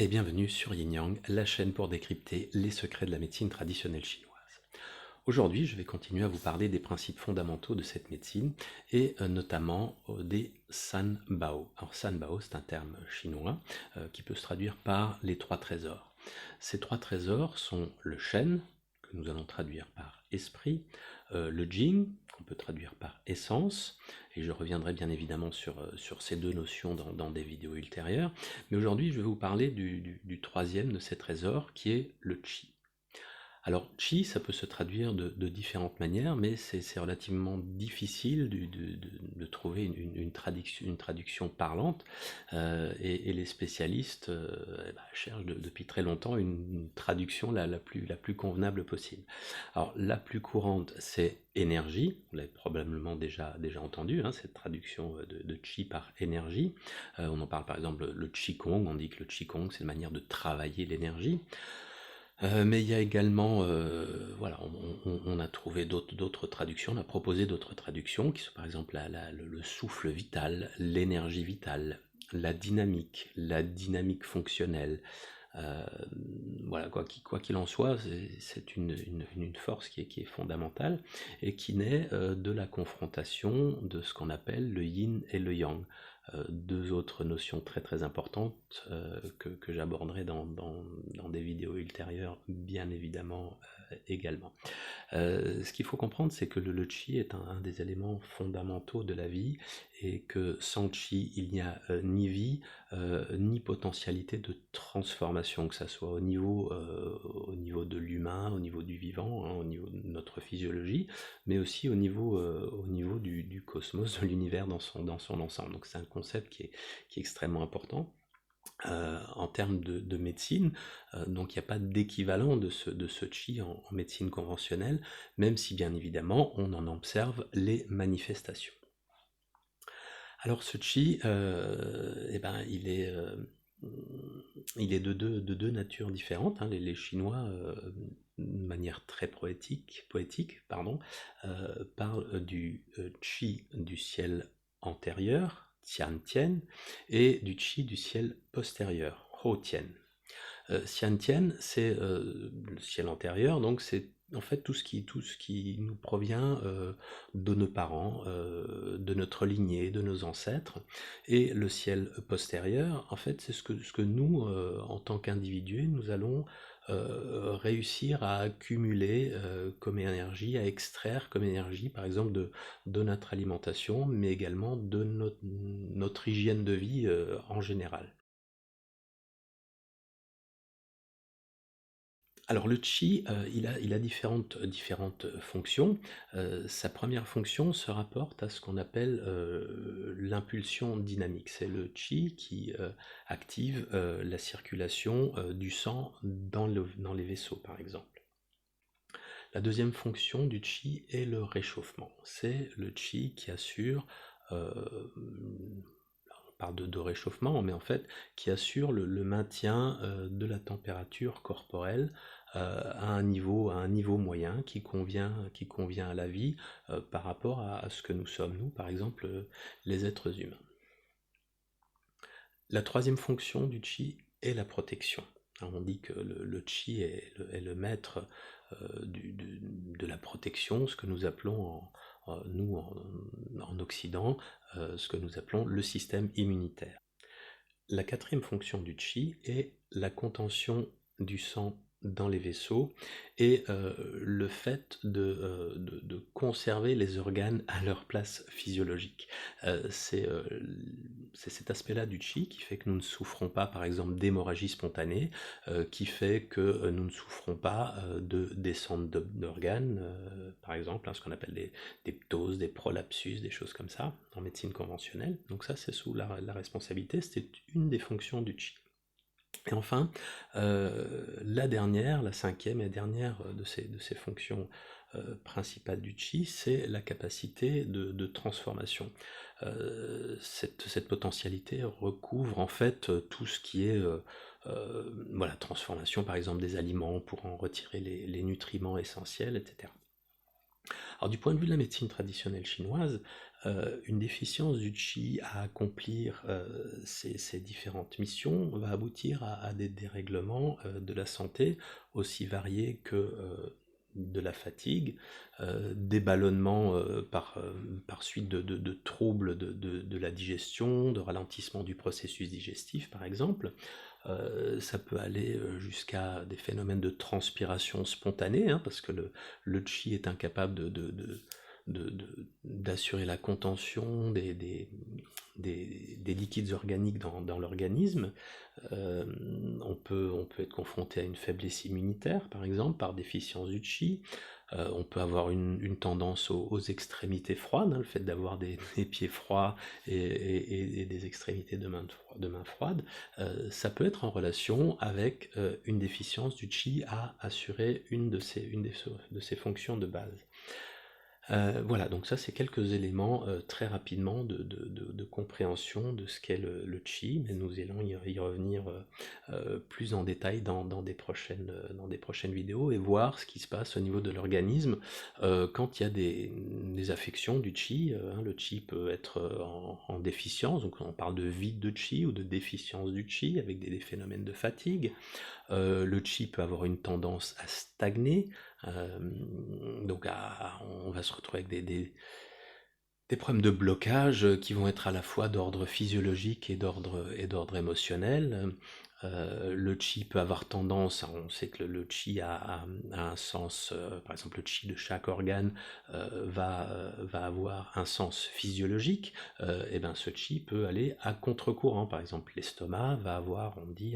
Et bienvenue sur Yin Yang, la chaîne pour décrypter les secrets de la médecine traditionnelle chinoise. Aujourd'hui, je vais continuer à vous parler des principes fondamentaux de cette médecine et notamment des San Bao. Alors San Bao, c'est un terme chinois qui peut se traduire par les trois trésors. Ces trois trésors sont le Shen, que nous allons traduire par esprit, le Jing, qu'on peut traduire par essence, et je reviendrai bien évidemment sur ces deux notions dans des vidéos ultérieures, mais aujourd'hui je vais vous parler du troisième de ces trésors qui est le Qi. Alors, chi, ça peut se traduire de différentes manières, mais c'est relativement difficile de trouver une traduction parlante, et les spécialistes cherchent depuis très longtemps une traduction la plus convenable possible. Alors, la plus courante, c'est énergie, vous l'avez probablement déjà entendu, hein, cette traduction de chi par énergie. On en parle par exemple le Qigong, on dit que le Qigong, c'est une manière de travailler l'énergie. Mais il y a également, voilà, on a trouvé d'autres traductions, on a proposé d'autres traductions qui sont par exemple le souffle vital, l'énergie vitale, la dynamique fonctionnelle. Euh, voilà, quoi qu'il en soit, c'est une force qui est fondamentale et qui naît de la confrontation de ce qu'on appelle le yin et le yang. Deux autres notions très importantes que j'aborderai dans des vidéos ultérieures, bien évidemment également. Ce qu'il faut comprendre, c'est que le chi est un des éléments fondamentaux de la vie et que sans chi, il n'y a ni vie, ni potentialité de transformation, que ça soit au niveau de l'humain, au niveau du vivant, hein, au niveau de notre physiologie, mais aussi au niveau du cosmos, de l'univers dans son ensemble. Donc c'est un concept qui est extrêmement important. En termes de médecine, donc il n'y a pas d'équivalent de ce chi en médecine conventionnelle, même si bien évidemment on en observe les manifestations. Alors ce chi, il est de deux natures différentes, hein. Les Chinois, de manière très poétique pardon, parlent du chi du ciel antérieur, Tian Tian, et du chi du ciel postérieur, Ho Tian. Xian Tian, c'est le ciel antérieur, donc c'est en fait tout ce qui nous provient de nos parents, de notre lignée, de nos ancêtres. Et le ciel postérieur, en fait, c'est ce que nous, en tant qu'individus, nous allons réussir à accumuler comme énergie, à extraire comme énergie, par exemple, de notre alimentation, mais également de notre hygiène de vie en général. Alors le chi, il a différentes fonctions. Sa première fonction se rapporte à ce qu'on appelle l'impulsion dynamique. C'est le chi qui active la circulation du sang dans les vaisseaux, par exemple. La deuxième fonction du chi est le réchauffement. C'est le chi qui assure, on parle de réchauffement, mais en fait, qui assure le maintien de la température corporelle à un niveau moyen qui convient à la vie par rapport à ce que nous sommes, nous, par exemple, les êtres humains. La troisième fonction du chi est la protection. Alors, on dit que le chi est le maître de la protection, ce que nous appelons en Occident, ce que nous appelons le système immunitaire. La quatrième fonction du chi est la contention du sang dans les vaisseaux et le fait de conserver les organes à leur place physiologique. C'est cet aspect-là du chi qui fait que nous ne souffrons pas, par exemple, d'hémorragie spontanée, qui fait que nous ne souffrons pas de descente d'organes, par exemple, hein, ce qu'on appelle des ptoses, des prolapsus, des choses comme ça, en médecine conventionnelle. Donc ça, c'est sous la responsabilité, c'était une des fonctions du chi. Et enfin, la cinquième et dernière de ces fonctions principales du chi, c'est la capacité de transformation. Cette potentialité recouvre en fait tout ce qui est voilà, transformation par exemple des aliments pour en retirer les nutriments essentiels, etc. Alors du point de vue de la médecine traditionnelle chinoise, une déficience du qi à accomplir ces différentes missions va aboutir à des dérèglements de la santé aussi variés que de la fatigue, des ballonnements par suite de troubles de la digestion, de ralentissement du processus digestif par exemple. Ça peut aller jusqu'à des phénomènes de transpiration spontanée, hein, parce que le qi est incapable d'assurer la contention des liquides organiques dans l'organisme. On peut être confronté à une faiblesse immunitaire, par exemple, par déficience du qi. On peut avoir une tendance aux extrémités froides, hein, le fait d'avoir des pieds froids et des extrémités de mains froides. Ça peut être en relation avec une déficience du qi à assurer une de ces fonctions de base. Voilà, donc ça c'est quelques éléments très rapidement de compréhension de ce qu'est le qi, mais nous allons y revenir plus en détail dans des prochaines vidéos et voir ce qui se passe au niveau de l'organisme quand il y a des affections du qi. Hein, le qi peut être en déficience, donc on parle de vide de qi ou de déficience du qi avec des phénomènes de fatigue. Le qi peut avoir une tendance à stagner, donc on va se retrouver avec des problèmes de blocage qui vont être à la fois d'ordre physiologique et d'ordre émotionnel. Le qi peut avoir tendance, on sait que le qi a un sens, par exemple le qi de chaque organe va avoir un sens physiologique, et bien ce qi peut aller à contre-courant. Par exemple l'estomac va avoir, on dit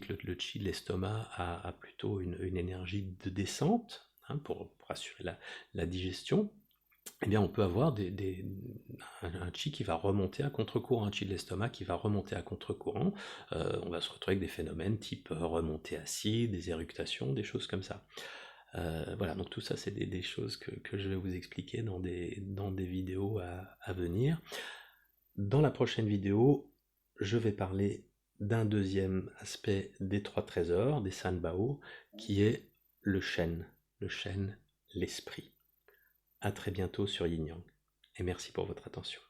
que le qi de l'estomac a plutôt une énergie de descente, hein, pour assurer la digestion. Eh bien, on peut avoir un qi qui va remonter à contre-courant, un qi de l'estomac qui va remonter à contre-courant. On va se retrouver avec des phénomènes type remontée acide, des éructations, des choses comme ça. Voilà, donc tout ça, c'est des choses que je vais vous expliquer dans des vidéos à venir. Dans la prochaine vidéo, je vais parler d'un deuxième aspect des trois trésors, des Sanbao, qui est le Shen, l'esprit. À très bientôt sur Yin Yang, et merci pour votre attention.